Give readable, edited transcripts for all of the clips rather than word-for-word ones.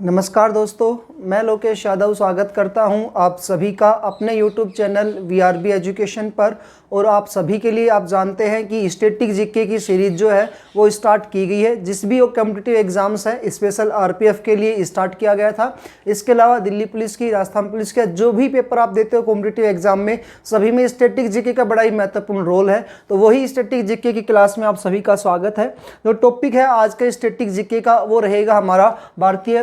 नमस्कार दोस्तों, मैं लोकेश यादव स्वागत करता हूं आप सभी का अपने YouTube चैनल VRB एजुकेशन पर। और आप सभी के लिए आप जानते हैं कि स्टैटिक जीके की सीरीज जो है वो स्टार्ट की गई है। जिस भी वो कॉम्पिटिटिव एग्जाम्स है स्पेशल RPF के लिए स्टार्ट किया गया था। इसके अलावा दिल्ली पुलिस की, राजस्थान पुलिस के जो भी पेपर आप देते हो कॉम्पिटिटिव एग्जाम में, सभी में स्टैटिक जीके का बड़ा ही महत्वपूर्ण रोल है। तो वही स्टैटिक जीके की क्लास में आप सभी का स्वागत है। जो टॉपिक है आज के स्टैटिक जीके का वो रहेगा हमारा भारतीय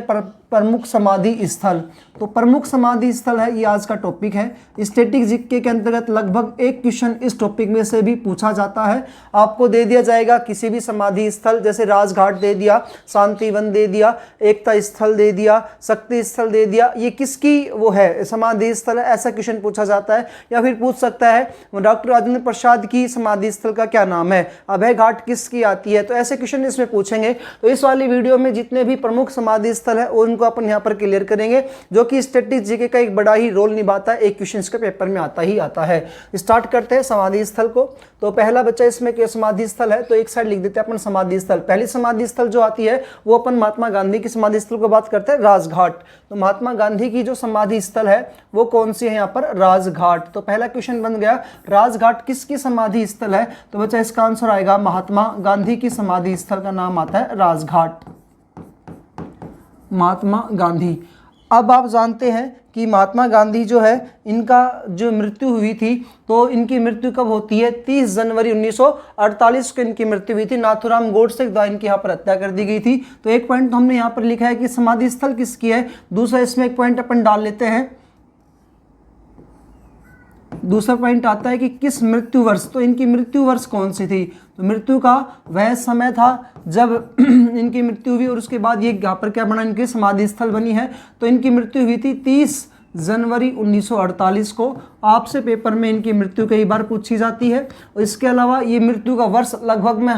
प्रमुख समाधि स्थल। तो प्रमुख समाधि स्थल है ये आज का टॉपिक है। स्टैटिक जीके के अंतर्गत लगभग एक क्वेश्चन इस टॉपिक में से भी पूछा जाता है। आपको दे दिया जाएगा किसी भी समाधि स्थल, जैसे राजघाट दे दिया, शांतिवन दे दिया, एकता स्थल दे दिया, शक्ति स्थल दे दिया, ये किसकी वो है समाधि स्थल है, ऐसा क्वेश्चन पूछा जाता है। या फिर पूछ सकता है डॉक्टर राजेंद्र प्रसाद की समाधि स्थल का क्या नाम है, अभय घाट किसकी आती है। तो ऐसे क्वेश्चन इसमें पूछेंगे। तो इस वाली वीडियो में जितने भी प्रमुख समाधि स्थल है उनको अपन यहाँ पर क्लियर करेंगे, जो कि स्टैटिक जीके का एक बड़ा ही रोल निभाता है। एक क्वेश्चन इसके पेपर में आता है। स्टार्ट करते हैं समाधि स्थल को। तो पहला बच्चा इसमें क्या समाधि स्थल है, तो एक साइड लिख देते हैं अपन समाधि स्थल। पहली समाधि स्थल जो आती है वो अपन महात्मा गांधी की समाधि स्थल को बात करते हैं, राजघाट। तो महात्मा गांधी की जो समाधि स्थल है वो कौन सी है यहाँ पर, राजघाट। तो पहला क्वेश्चन बन गया राजघाट किसकी समाधि स्थल है। तो बच्चा इसका आंसर आएगा महात्मा गांधी की समाधि स्थल का नाम आता है राजघाट, महात्मा गांधी। अब आप जानते हैं कि महात्मा गांधी जो है इनका जो मृत्यु हुई थी, तो इनकी मृत्यु कब होती है, 30 जनवरी 1948 को इनकी मृत्यु हुई थी। नाथूराम गोडसे द्वारा इनकी यहाँ पर हत्या कर दी गई थी। तो एक पॉइंट हमने यहाँ पर लिखा है कि समाधि स्थल किसकी है। दूसरा इसमें एक पॉइंट अपन डाल लेते हैं। दूसरा पॉइंट आता है कि किस मृत्यु वर्ष, तो इनकी मृत्यु वर्ष कौन सी थी। तो मृत्यु का वह समय था जब इनकी मृत्यु हुई और उसके बाद ये यहाँ पर क्या बना, इनकी समाधि स्थल बनी है। तो इनकी मृत्यु हुई थी 30 जनवरी 1948 को। आपसे पेपर में इनकी मृत्यु कई बार पूछी जाती है। और इसके अलावा ये मृत्यु का वर्ष लगभग मैं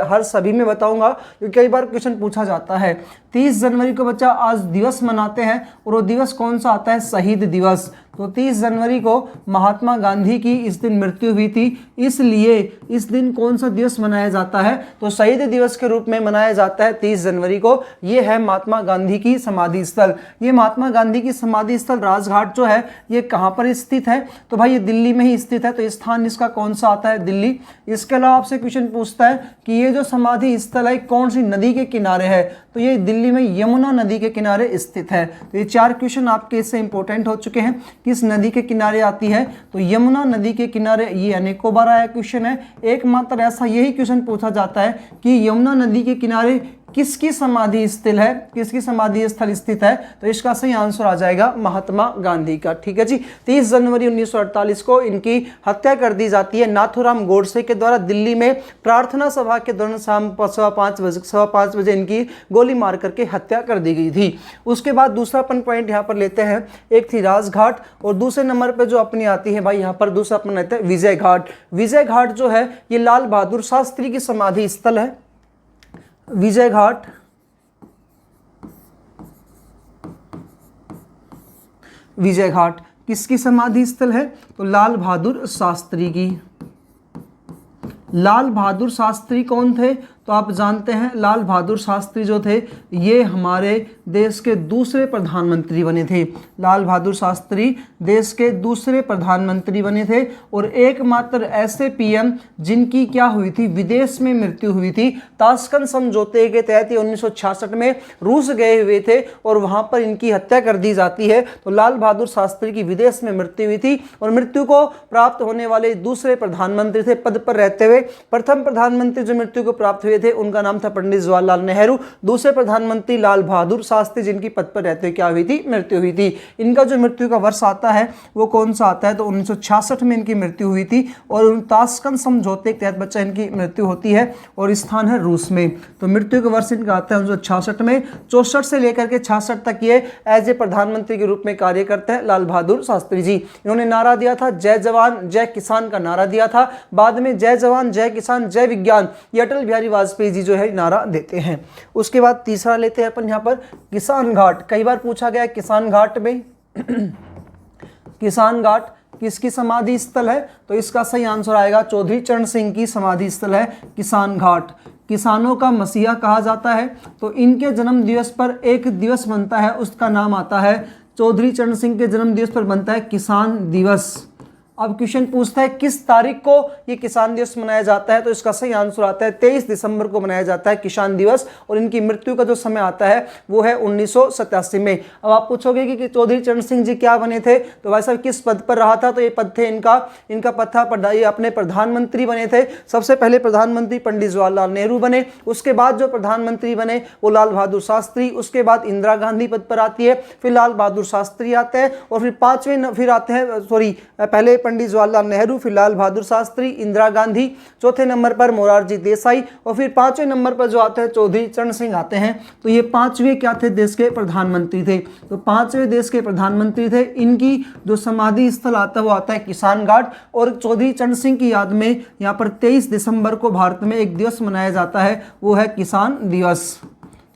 हर सभी में बताऊंगा, क्योंकि कई बार क्वेश्चन पूछा जाता है। 30 जनवरी को बच्चा आज दिवस मनाते हैं, और वो दिवस कौन सा आता है, शहीद दिवस। तो 30 जनवरी को महात्मा गांधी की इस दिन मृत्यु हुई थी, इसलिए इस दिन कौन सा दिवस मनाया जाता है, तो शहीद दिवस के रूप में मनाया जाता है 30 जनवरी को। ये है महात्मा गांधी की समाधि स्थल। ये महात्मा गांधी की समाधि स्थल राजघाट जो है ये कहाँ पर स्थित है, तो भाई ये दिल्ली में ही स्थित है। तो स्थान इसका कौन सा आता है, दिल्ली। इसके अलावा आपसे क्वेश्चन पूछता है कि ये जो समाधि स्थल है कौन सी नदी के किनारे है, तो ये दिल्ली में यमुना नदी के किनारे स्थित है। तो ये 4 क्वेश्चन आपके इससे इंपॉर्टेंट हो चुके हैं। किस नदी के किनारे आती है, तो यमुना नदी के किनारे। ये अनेकों बार आया क्वेश्चन है, एकमात्र ऐसा यही क्वेश्चन पूछा जाता है कि यमुना नदी के किनारे किसकी समाधि स्थल है, किसकी समाधि स्थल स्थित है। तो इसका सही आंसर आ जाएगा महात्मा गांधी का। ठीक है जी। 30 जनवरी 1948 को इनकी हत्या कर दी जाती है नाथूराम गोडसे के द्वारा। दिल्ली में प्रार्थना सभा के दौरान शाम 5:15 बजे इनकी गोली मार करके हत्या कर दी गई थी। उसके बाद दूसरा अपन पॉइंट यहाँ पर लेते हैं, एक थी राजघाट, और दूसरे नंबर पर जो अपनी आती है भाई यहाँ पर दूसरा अपन लेते हैं विजय घाट। विजय घाट जो है ये लाल बहादुर शास्त्री की समाधि स्थल है। विजय घाट, विजय घाट किसकी समाधि स्थल है, तो लाल बहादुर शास्त्री की। लाल बहादुर शास्त्री कौन थे, तो आप जानते हैं लाल बहादुर शास्त्री जो थे ये हमारे देश के दूसरे प्रधानमंत्री बने थे। लाल बहादुर शास्त्री देश के दूसरे प्रधानमंत्री बने थे, और एकमात्र ऐसे पीएम जिनकी क्या हुई थी, विदेश में मृत्यु हुई थी। ताशकंद समझौते के तहत 1966 में रूस गए हुए थे और वहां पर इनकी हत्या कर दी जाती है। तो लाल बहादुर शास्त्री की विदेश में मृत्यु हुई थी, और मृत्यु को प्राप्त होने वाले दूसरे प्रधानमंत्री थे पद पर रहते हुए। प्रथम प्रधानमंत्री जो मृत्यु को प्राप्त हुए थे उनका नाम था पंडित जवाहरलाल नेहरू। दूसरे प्रधानमंत्री लाल बहादुर शास्त्री जिनकी पद पर रहते हुए क्या हुई थी, मृत्यु हुई थी। इनका जो मृत्यु का वर्ष आता है वो कौन सा आता है, तो 1966 में इनकी मृत्यु हुई थी, और ताशकंद समझौते के तहत बच्चा इनकी मृत्यु होती है, और स्थान है रूस में। तो मृत्यु का वर्ष इनका आता है 1966 में। 64 से लेकर के 66 तक ये एज ए प्रधानमंत्री के रूप में कार्य करते हैं लाल बहादुर शास्त्री जी। इन्होंने नारा दिया था जय जवान जय किसान का नारा दिया था। बाद में जय जवान जय किसान जय विज्ञान ये अटल बिहारी वाजपेयी जी जो है नारा देते हैं। उसके बाद तीसरा लेते हैं अपन यहाँ पर किसान घाट। कई बार पूछा गया किसान घाट में किसान घाट किसकी समाधि स्थल है, तो इसका सही आंसर आएगा चौधरी चरण सिंह की समाधि स्थल है किसान घाट। किसानों का मसीहा कहा जाता है। तो इनके जन्म दिवस पर एक दिवस बनता है, उसका नाम आता है, चौधरी चरण सिंह के जन्म दिवस पर बनता है किसान दिवस। अब क्वेश्चन पूछता है किस तारीख को ये किसान दिवस मनाया जाता है, तो इसका सही आंसर आता है 23 दिसंबर को मनाया जाता है किसान दिवस। और इनकी मृत्यु का जो समय आता है वो है 1987 में। अब आप पूछोगे कि चौधरी चरण सिंह जी क्या बने थे, तो भाई साहब किस पद पर रहा था, तो ये पद थे इनका पद था, ये अपने प्रधानमंत्री बने थे। सबसे पहले प्रधानमंत्री पंडित जवाहरलाल नेहरू बने, उसके बाद जो प्रधानमंत्री बने वो लाल बहादुर शास्त्री, उसके बाद इंदिरा गांधी पद पर आती है, फिर लाल बहादुर शास्त्री आते हैं, और फिर फिर आते हैं पहले पंडित जवाहरलाल नेहरू, फिर लाल बहादुर शास्त्री, इंदिरा गांधी, चौथे नंबर पर मोरारजी देसाई, और फिर पांचवें नंबर पर जो आते हैं चौधरी चरण सिंह आते हैं। तो ये पांचवें क्या थे, देश के प्रधानमंत्री थे। तो पांचवें देश के प्रधानमंत्री थे। इनकी जो समाधि स्थल आता है वो आता है किसान घाट। और चौधरी चरण सिंह की याद में यहाँ पर 23 दिसंबर को भारत में एक दिवस मनाया जाता है, वो है किसान दिवस।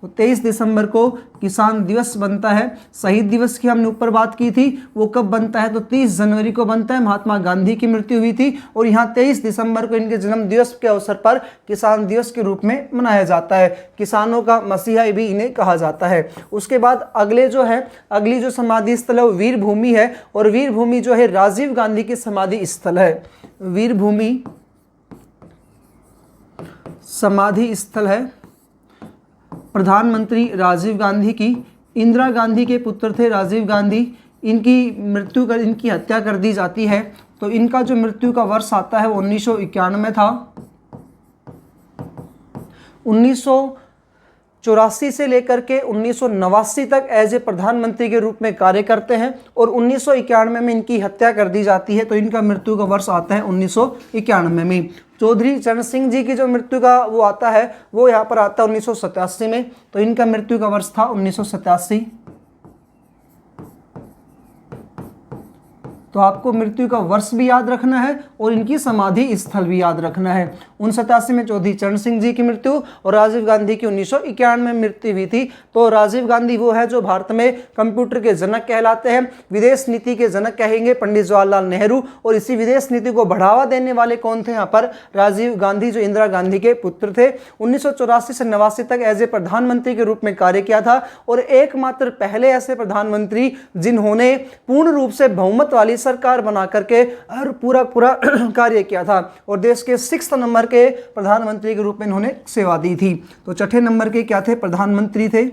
तो 23 दिसंबर को किसान दिवस बनता है। शहीद दिवस की हमने ऊपर बात की थी, वो कब बनता है, तो 30 जनवरी को बनता है, महात्मा गांधी की मृत्यु हुई थी, और यहाँ 23 दिसंबर को इनके जन्म दिवस के अवसर पर किसान दिवस के रूप में मनाया जाता है। किसानों का मसीहा भी इन्हें कहा जाता है। उसके बाद अगली जो समाधि स्थल है वो वीर भूमि है, और वीर भूमि जो है राजीव गांधी की समाधि स्थल है। वीर भूमि समाधि स्थल है प्रधानमंत्री राजीव गांधी की। इंदिरा गांधी के पुत्र थे राजीव गांधी, इनकी हत्या कर दी जाती है। तो इनका जो मृत्यु का वर्ष आता है वो 1991 था। 1984 से लेकर के 1989 तक एज ए प्रधानमंत्री के रूप में कार्य करते हैं, और 1991 में इनकी हत्या कर दी जाती है। तो इनका मृत्यु का वर्ष आता है 1991 में। चौधरी चरण सिंह जी की जो मृत्यु का वो आता है वो यहाँ पर आता है 1987 में। तो इनका मृत्यु का वर्ष था 1987। तो आपको मृत्यु का वर्ष भी याद रखना है और इनकी समाधि स्थल भी याद रखना है। 1987 में चौधरी चरण सिंह जी की मृत्यु, और राजीव गांधी की 1991 में मृत्यु हुई थी। तो राजीव गांधी वो है जो भारत में कंप्यूटर के जनक कहलाते हैं। विदेश नीति के जनक कहेंगे पंडित जवाहरलाल नेहरू, और इसी विदेश नीति को बढ़ावा देने वाले कौन थे यहाँ पर, राजीव गांधी जो इंदिरा गांधी के पुत्र थे। 1984 से 89 तक एज ए प्रधानमंत्री के रूप में कार्य किया था, और एकमात्र पहले ऐसे प्रधानमंत्री जिन्होंने पूर्ण रूप से बहुमत वाली सरकार बना करके पूरा कार्य किया था, और देश के 6 नंबर के प्रधानमंत्री के रूप में इन्होंने सेवा दी थी। तो छठे नंबर के क्या थे, प्रधानमंत्री थे।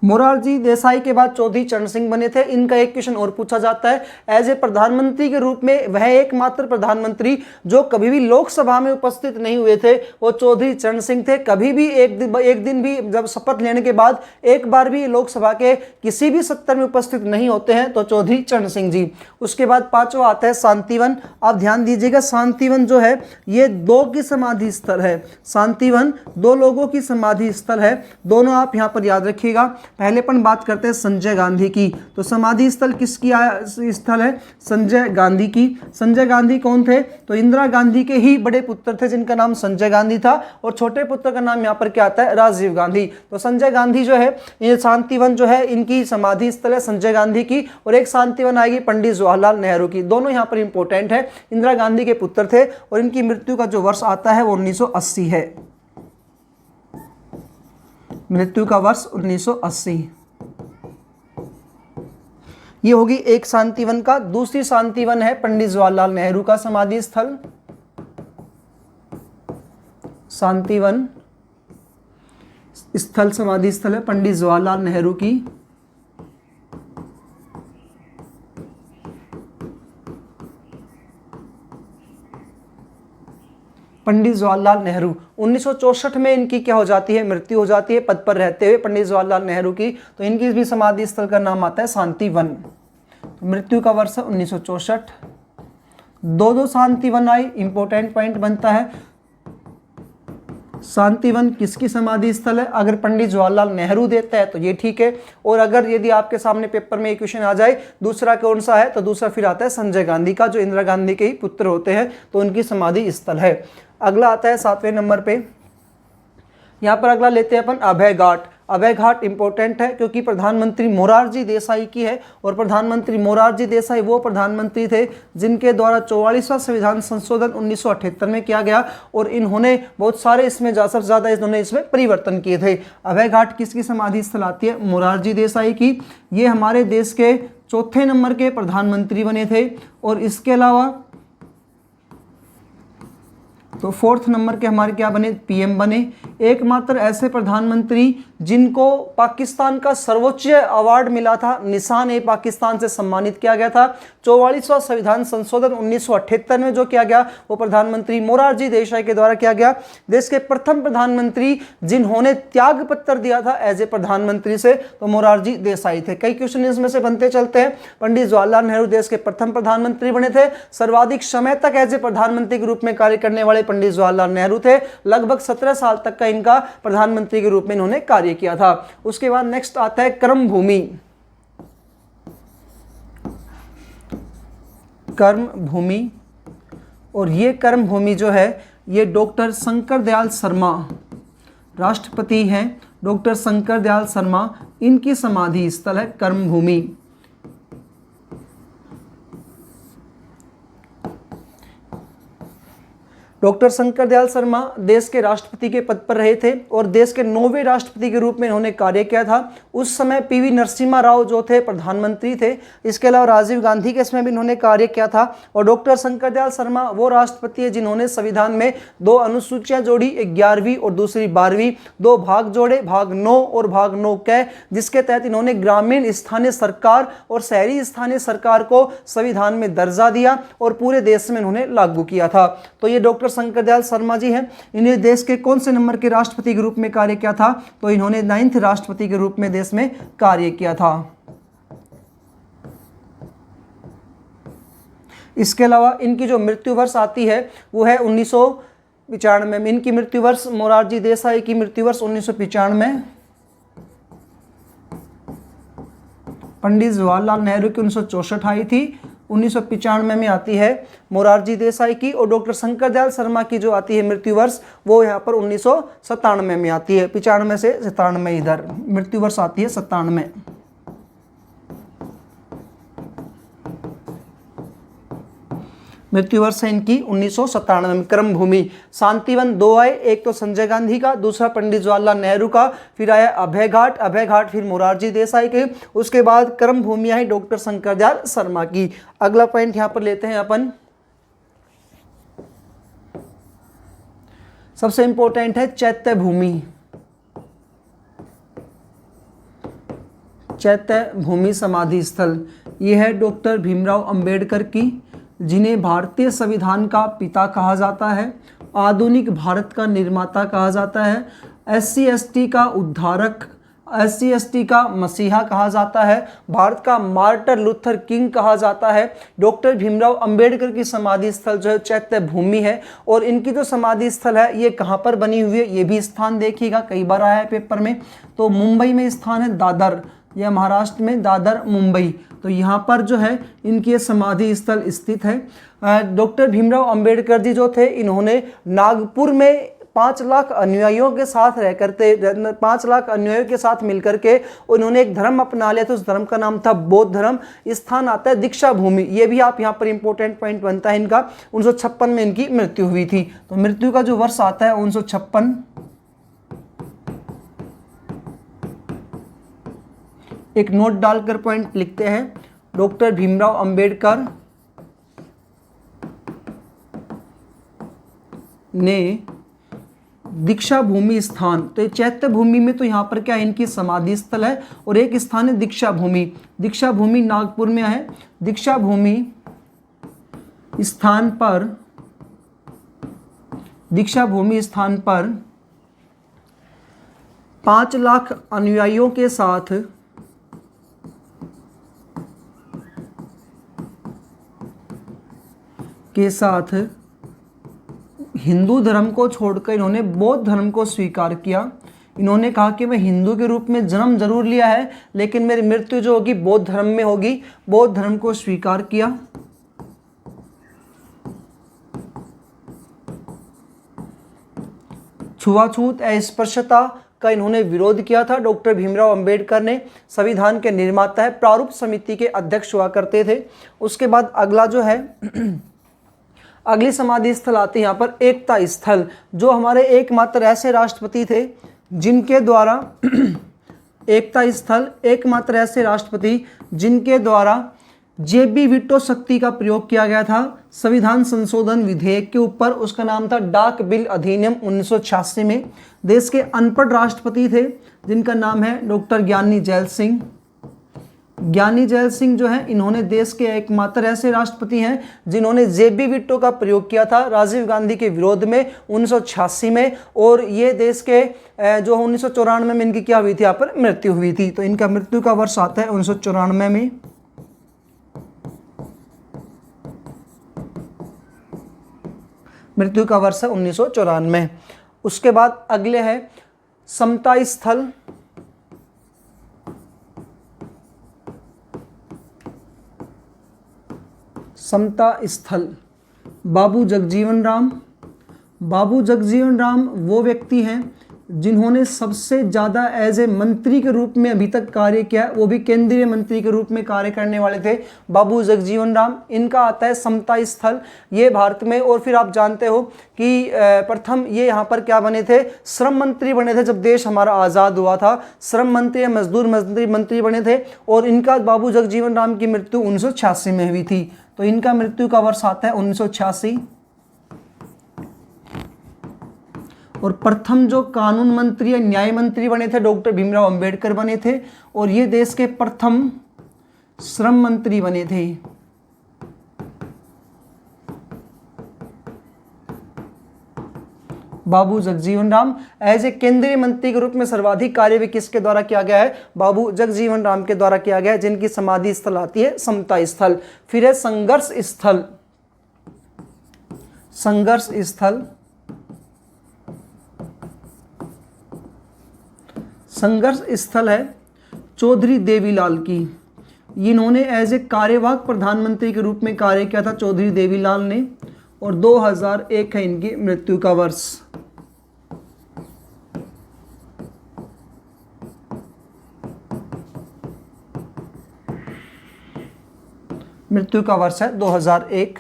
मोरारजी देसाई के बाद चौधरी चरण सिंह बने थे। इनका एक क्वेश्चन और पूछा जाता है, एज ए प्रधानमंत्री के रूप में वह एकमात्र प्रधानमंत्री जो कभी भी लोकसभा में उपस्थित नहीं हुए थे वो चौधरी चरण सिंह थे। कभी भी एक दिन भी जब शपथ लेने के बाद एक बार भी लोकसभा के किसी भी सत्र में उपस्थित नहीं होते हैं, तो चौधरी चरण सिंह जी। उसके बाद पांचवा आता है शांतिवन। आप ध्यान दीजिएगा, शांतिवन जो है ये 2 की समाधि स्थल है। शांतिवन 2 लोगों की समाधि स्थल है, दोनों आप यहाँ पर याद रखिएगा। पहले अपन बात करते हैं संजय गांधी की। तो समाधि स्थल किसकी स्थल है, संजय गांधी की। संजय गांधी कौन थे, तो इंदिरा गांधी के ही बड़े पुत्र थे जिनका नाम संजय गांधी था, और छोटे पुत्र का नाम यहाँ पर क्या आता है, राजीव गांधी। तो संजय गांधी जो है, ये शांतिवन जो है इनकी समाधि स्थल है संजय गांधी की, और एक शांतिवन आएगी पंडित जवाहरलाल नेहरू की। दोनों यहाँ पर इंपॉर्टेंट है, इंदिरा गांधी के पुत्र थे, और इनकी मृत्यु का जो वर्ष आता है वो 1980 है। मृत्यु का वर्ष 1980। ये होगी एक शांतिवन का। दूसरी शांतिवन है पंडित जवाहरलाल नेहरू का समाधि स्थल। शांतिवन स्थल समाधि स्थल है पंडित जवाहरलाल नेहरू की। पंडित जवाहरलाल नेहरू 1964 में इनकी क्या हो जाती है, मृत्यु हो जाती है पद पर रहते हुए पंडित जवाहरलाल नेहरू की। तो इनकी भी समाधि स्थल का नाम आता है शांतिवन। तो मृत्यु का वर्ष है 1964। 2 शांतिवन आए, इंपॉर्टेंट पॉइंट बनता है। शांतिवन किसकी समाधि स्थल है, अगर पंडित जवाहरलाल नेहरू देता है तो ये ठीक है, और अगर यदि आपके सामने पेपर में एक क्वेश्चन आ जाए दूसरा कौन सा है, तो दूसरा फिर आता है संजय गांधी का, जो इंदिरा गांधी के ही पुत्र होते हैं, तो उनकी समाधि स्थल है। अगला आता है 7वें नंबर पे। यहाँ पर अगला लेते हैं अपन अभय घाट। अभय घाट इंपॉर्टेंट है क्योंकि प्रधानमंत्री मोरारजी देसाई की है, और प्रधानमंत्री मोरारजी देसाई वो प्रधानमंत्री थे जिनके द्वारा 44वां संविधान संशोधन 1978 में किया गया, और इन्होंने बहुत सारे इसमें सबसे ज़्यादा इन्होंने इसमें परिवर्तन किए थे। अभय घाट किसकी समाधि स्थल आती है? मोरारजी देसाई की। ये हमारे देश के चौथे नंबर के प्रधानमंत्री बने थे, और इसके अलावा तो फोर्थ नंबर के हमारे क्या बने? पीएम बने। एकमात्र ऐसे प्रधानमंत्री जिनको पाकिस्तान का सर्वोच्च अवार्ड मिला था, निशान-ए पाकिस्तान से सम्मानित किया गया था 44वां संविधान संशोधन 1978 में जो किया गया, वो प्रधानमंत्री मोरारजी देसाई के द्वारा किया गया। देश के प्रथम प्रधानमंत्री जिन्होंने त्याग पत्र दिया था एज ए प्रधानमंत्री से, तो मोरारजी देसाई थे। कई क्वेश्चन इसमें से बनते चलते हैं। पंडित जवाहरलाल नेहरू देश के प्रथम प्रधानमंत्री बने थे। सर्वाधिक समय तक एज ए प्रधानमंत्री के रूप में कार्य करने वाले पंडित जवाहरलाल नेहरू थे। लगभग 17 साल तक का इनका प्रधानमंत्री के रूप में इन्होंने कार्य किया था। उसके बाद नेक्स्ट आता है कर्म भूमि। कर्म भूमि, और ये कर्म भूमि जो है ये डॉक्टर शंकर दयाल शर्मा राष्ट्रपति हैं, डॉक्टर शंकर दयाल शर्मा, इनकी समाधि स्थल है कर्म भूमि। डॉक्टर शंकर दयाल शर्मा देश के राष्ट्रपति के पद पर रहे थे और देश के 9वें राष्ट्रपति के रूप में इन्होंने कार्य किया था। उस समय पीवी नरसिम्हा राव जो थे प्रधानमंत्री थे। इसके अलावा राजीव गांधी के समय भी इन्होंने कार्य किया था। और डॉक्टर शंकर दयाल शर्मा वो राष्ट्रपति है जिन्होंने संविधान में 2 अनुसूचियां जोड़ी, 11वीं और दूसरी 12वीं, 2 भाग जोड़े, भाग 9 और भाग 9 क, जिसके तहत इन्होंने ग्रामीण स्थानीय सरकार और शहरी स्थानीय सरकार को संविधान में दर्जा दिया और पूरे देश में इन्होंने लागू किया था। तो ये डॉक्टर शंकर दयाल शर्मा जी हैं। इन्हें देश के कौन से नंबर के राष्ट्रपति के रूप में कार्य किया था? तो इन्होंने 9th राष्ट्रपति के रूप में देश में कार्य किया था। इसके अलावा इनकी जो मृत्यु वर्ष आती है वो है 1995 में। इनकी मृत्यु वर्ष, मोरारजी देसाई की मृत्यु वर्ष 1995, पंडित जवाहरलाल नेहरू की 1964 आई थी, 1995 में आती है मोरारजी देसाई की, और डॉक्टर शंकर दयाल शर्मा की जो आती है मृत्यु वर्ष वो यहाँ पर 1997 में आती है। 95 से 97 इधर मृत्यु वर्ष आती है 97। मृत्यु वर्ष है इनकी 1997 में। कर्म भूमि, शांतिवन 2 आए, एक तो संजय गांधी का, दूसरा पंडित जवाहरलाल नेहरू का, फिर आया अभय घाट फिर मोरारजी देसाई के, उसके बाद कर्म भूमि आई डॉक्टर शंकर दयाल शर्मा की। अगला पॉइंट यहां पर लेते हैं अपन, सबसे इंपॉर्टेंट है चैत्य भूमि। चैत्य भूमि समाधि स्थल ये है डॉक्टर भीमराव अंबेडकर की, जिन्हें भारतीय संविधान का पिता कहा जाता है, आधुनिक भारत का निर्माता कहा जाता है, SC ST का उद्धारक, SC ST का मसीहा कहा जाता है, भारत का मार्टिन लूथर किंग कहा जाता है। डॉक्टर भीमराव अंबेडकर की समाधि स्थल जो है चैत्य भूमि है। और इनकी जो समाधि स्थल है ये कहाँ पर बनी हुई है, ये भी स्थान देखिएगा, कई बार आया है पेपर में। तो मुंबई में स्थान है दादर, यह महाराष्ट्र में दादर मुंबई, तो यहाँ पर जो है इनकी समाधि स्थल स्थित है। डॉक्टर भीमराव अंबेडकर जी जो थे इन्होंने नागपुर में 5 लाख अनुयायियों के साथ रह करते 5 लाख अनुयायियों के साथ मिलकर के उन्होंने एक धर्म अपना लिया था। उस धर्म का नाम था बौद्ध धर्म। स्थान आता है दीक्षा भूमि, ये भी आप यहाँ पर इंपॉर्टेंट पॉइंट बनता है इनका। 1956 में इनकी मृत्यु हुई थी। तो मृत्यु का जो वर्ष आता है 1956। एक नोट डालकर पॉइंट लिखते हैं, डॉक्टर भीमराव अंबेडकर ने दीक्षा भूमि स्थान, तो चैत्य भूमि में तो यहाँ पर क्या इनकी समाधि स्थल है, और एक स्थान है दीक्षा भूमि। दीक्षा भूमि नागपुर में है। दीक्षा भूमि स्थान पर, दीक्षा भूमि स्थान पर 5 लाख अनुयायियों के साथ हिंदू धर्म को छोड़कर इन्होंने बौद्ध धर्म को स्वीकार किया। इन्होंने कहा कि मैं हिंदू के रूप में जन्म जरूर लिया है लेकिन मेरी मृत्यु जो होगी बौद्ध धर्म में होगी। बौद्ध धर्म को स्वीकार किया। छुआछूत, अस्पृश्यता, का इन्होंने विरोध किया था। डॉक्टर भीमराव अंबेडकर ने संविधान के निर्माता है, प्रारूप समिति के अध्यक्ष हुआ करते थे। उसके बाद अगला जो है अगली समाधि स्थल आती है यहाँ पर एकता स्थल, जो हमारे एकमात्र ऐसे राष्ट्रपति थे जिनके द्वारा एकमात्र ऐसे राष्ट्रपति जिनके द्वारा जेबी वीटो शक्ति का प्रयोग किया गया था संविधान संशोधन विधेयक के ऊपर। उसका नाम था डाक बिल अधिनियम 1986 में। देश के अनपढ़ राष्ट्रपति थे जिनका नाम है डॉक्टर ज्ञानी जैल सिंह। ज्ञानी जैल सिंह जो है, इन्होंने देश के एकमात्र ऐसे राष्ट्रपति हैं जिन्होंने जेबी वीटो का प्रयोग किया था राजीव गांधी के विरोध में 1986 में। और ये देश के जो 1994 में इनकी क्या हुई थी, यहाँ पर मृत्यु हुई थी। तो इनका मृत्यु का वर्ष आता है 1994 में। मृत्यु का वर्ष है 1994। उसके बाद अगले है समता स्थल। समता स्थल बाबू जगजीवन राम। बाबू जगजीवन राम वो व्यक्ति हैं जिन्होंने सबसे ज़्यादा एज ए मंत्री के रूप में अभी तक कार्य किया, वो भी केंद्रीय मंत्री के रूप में कार्य करने वाले थे बाबू जगजीवन राम। इनका आता है समता स्थल, ये भारत में। और फिर आप जानते हो कि प्रथम ये यहाँ पर क्या बने थे, श्रम मंत्री बने थे जब देश हमारा आज़ाद हुआ था। श्रम मंत्री या मजदूर मंत्री बने थे। और इनका बाबू जगजीवन राम की मृत्यु 1986 में हुई थी। तो इनका मृत्यु का वर्ष आता है 1986। और प्रथम जो कानून मंत्री या न्याय मंत्री बने थे डॉक्टर भीमराव अंबेडकर बने थे। और ये देश के प्रथम श्रम मंत्री बने थे। बाबू जगजीवन राम एज ए केंद्रीय मंत्री के रूप में सर्वाधिक कार्य भी किसके द्वारा किया गया है, बाबू जगजीवन राम के द्वारा किया गया है, जिनकी समाधि स्थल आती है समता स्थल। फिर है संघर्ष स्थल। संघर्ष स्थल, संघर्ष स्थल है चौधरी देवीलाल की। इन्होंने एज ए कार्यवाहक प्रधानमंत्री के रूप में कार्य किया था चौधरी देवीलाल ने। और 2001 है इनकी मृत्यु का वर्ष। मृत्यु का वर्ष है 2001।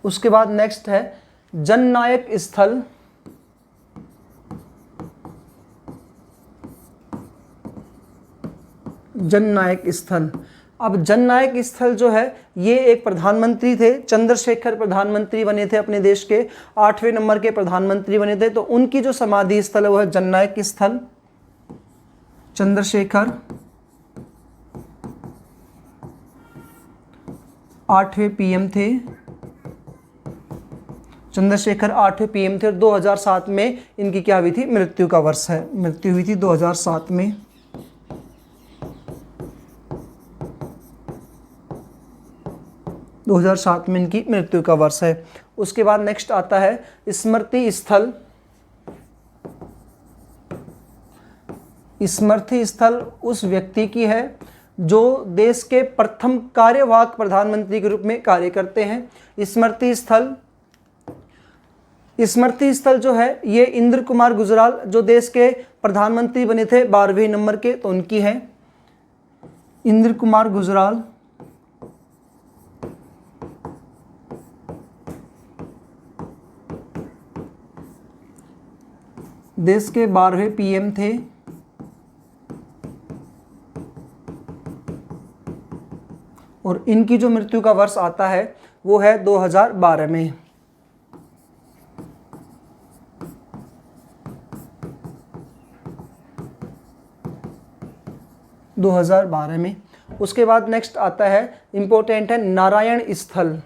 उसके बाद नेक्स्ट है जननायक स्थल। जननायक स्थल, अब जननायक स्थल जो है ये एक प्रधानमंत्री थे, चंद्रशेखर प्रधानमंत्री बने थे अपने देश के, 8वें नंबर के प्रधानमंत्री बने थे। तो उनकी जो समाधि स्थल है वो है जननायक स्थल। चंद्रशेखर 8वें पीएम थे। चंद्रशेखर 8वें पीएम थे और 2007 में इनकी क्या हुई थी, मृत्यु का वर्ष है। मृत्यु हुई थी 2007 में। में इनकी मृत्यु का वर्ष है। उसके बाद नेक्स्ट आता है स्मृति स्थल। स्मृति स्थल उस व्यक्ति की है जो देश के प्रथम कार्यवाहक प्रधानमंत्री के रूप में कार्य करते हैं। स्मृति स्थल जो है ये इंद्र कुमार गुजराल जो देश के प्रधानमंत्री बने थे 12वें नंबर के, तो उनकी है। इंद्र कुमार गुजराल देश के 12वें पीएम थे। और इनकी जो मृत्यु का वर्ष आता है वो है 2012 में। उसके बाद नेक्स्ट आता है इंपॉर्टेंट है नारायण स्थल।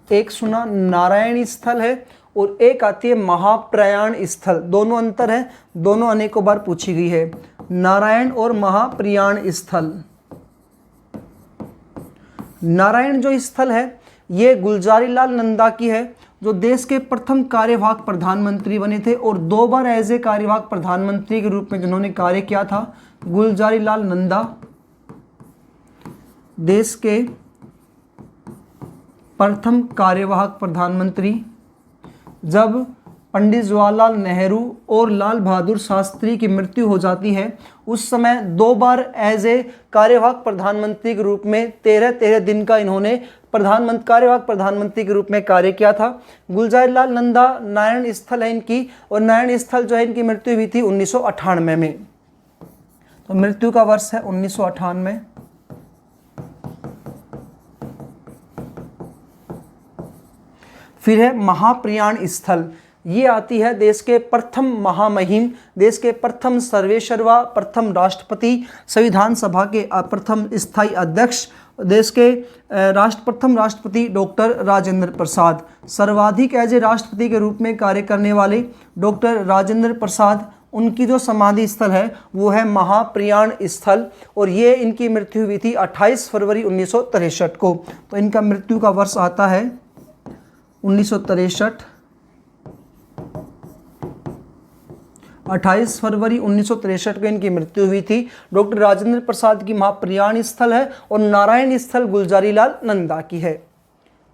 एक सुना नारायण स्थल है और एक आती है महाप्रयाण स्थल। दोनों अंतर है, दोनों अनेकों बार पूछी गई है। नारायण और महाप्रयाण स्थल। नारायण जो स्थल है ये गुलजारी लाल नंदा की है जो देश के प्रथम कार्यवाहक प्रधानमंत्री बने थे और 2 बार एज ए कार्यवाहक प्रधानमंत्री के रूप में जिन्होंने कार्य किया था। गुलजारी लाल नंदा देश के प्रथम कार्यवाहक प्रधानमंत्री जब पंडित जवाहरलाल नेहरू और लाल बहादुर शास्त्री की मृत्यु हो जाती है, उस समय 2 बार एज ए कार्यवाहक प्रधानमंत्री के रूप में 13-13 दिन का इन्होंने कार्यवाहक प्रधानमंत्री के रूप में कार्य किया था। गुलजारीलाल नंदा नारायण स्थल है इनकी, और नारायण स्थल जो है इनकी मृत्यु हुई थी 1998 में। तो मृत्यु का वर्ष है 1998। फिर है महाप्रयाण स्थल, ये आती है देश के प्रथम महामहिम, देश के प्रथम सर्वेसर्वा, प्रथम राष्ट्रपति, संविधान सभा के प्रथम स्थायी अध्यक्ष, देश के प्रथम राष्ट्रपति डॉक्टर राजेंद्र प्रसाद, सर्वाधिक एज ए राष्ट्रपति के रूप में कार्य करने वाले डॉक्टर राजेंद्र प्रसाद, उनकी जो समाधि स्थल है वो है महाप्रयाण स्थल, और ये इनकी मृत्यु हुई थी 28 फरवरी 1963 को। तो इनका मृत्यु का वर्ष आता है 1963। 28 फरवरी 1963 को इनकी मृत्यु हुई थी। डॉक्टर राजेंद्र प्रसाद की महाप्रयाण स्थल है और नारायण स्थल गुलजारीलाल नंदा की है।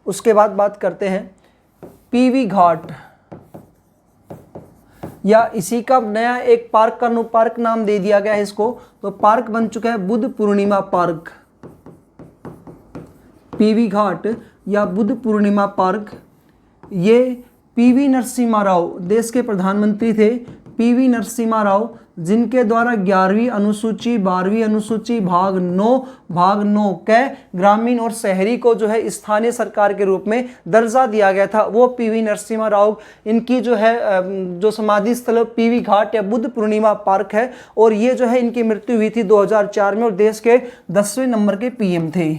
उसके बाद बात करते हैं पीवी घाट, या इसी का नया एक पार्क का पार्क नाम दे दिया गया है इसको, तो पार्क बन चुका है बुद्ध पूर्णिमा पार्क। पीवी घाट या बुद्ध पूर्णिमा पार्क, ये पीवी नरसिम्हा राव देश के प्रधानमंत्री थे। पीवी नरसिम्हा राव, जिनके द्वारा 11वीं अनुसूची 12वीं अनुसूची भाग 9 के ग्रामीण और शहरी को जो है स्थानीय सरकार के रूप में दर्जा दिया गया था, वो पीवी नरसिम्हा राव, इनकी जो है जो समाधि स्थल पीवी घाट या बुद्ध पूर्णिमा पार्क है, और ये जो है इनकी मृत्यु हुई थी 2004 में, और देश के 10वें नंबर के पीएम थे।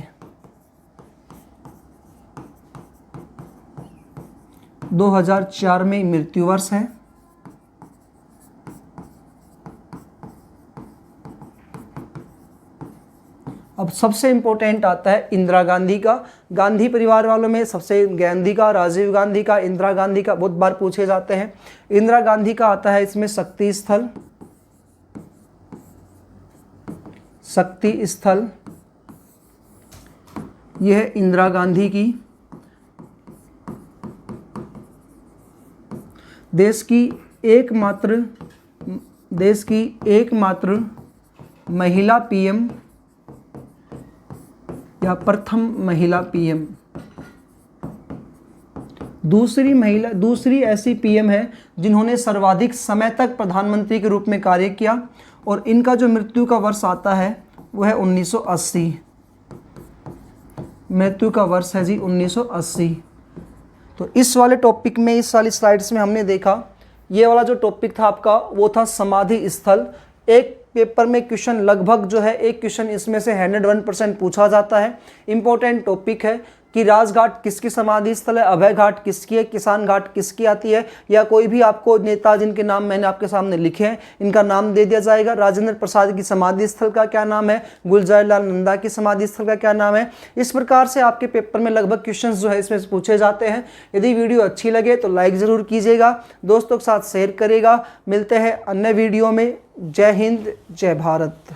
2004 में मृत्यु वर्ष है। अब सबसे इंपॉर्टेंट आता है इंदिरा गांधी का। गांधी परिवार वालों में सबसे गांधी का, राजीव गांधी का, इंदिरा गांधी का बहुत बार पूछे जाते हैं। इंदिरा गांधी का आता है इसमें शक्ति स्थल, शक्ति स्थल, यह है इंदिरा गांधी की। देश की एकमात्र महिला पीएम या प्रथम महिला पीएम। दूसरी ऐसी पीएम है जिन्होंने सर्वाधिक समय तक प्रधानमंत्री के रूप में कार्य किया, और इनका जो मृत्यु का वर्ष आता है वो है 1980। मृत्यु का वर्ष है जी 1980। तो इस वाले टॉपिक में, इस वाली स्लाइड्स में हमने देखा, ये वाला जो टॉपिक था आपका वो था समाधि स्थल। एक पेपर में क्वेश्चन लगभग जो है एक क्वेश्चन इसमें से 101% पूछा जाता है। इंपॉर्टेंट टॉपिक है कि राजघाट किसकी समाधि स्थल है, अभय घाट किसकी है, किसान घाट किसकी आती है, या कोई भी आपको नेता जिनके नाम मैंने आपके सामने लिखे हैं इनका नाम दे दिया जाएगा। राजेंद्र प्रसाद की समाधि स्थल का क्या नाम है, गुलजारीलाल नंदा की समाधि स्थल का क्या नाम है। इस प्रकार से आपके पेपर में लगभग क्वेश्चंस जो है इसमें से पूछे जाते हैं। यदि वीडियो अच्छी लगे तो लाइक ज़रूर कीजिएगा, दोस्तों के साथ शेयर करिएगा। मिलते हैं अन्य वीडियो में। जय हिंद, जय भारत।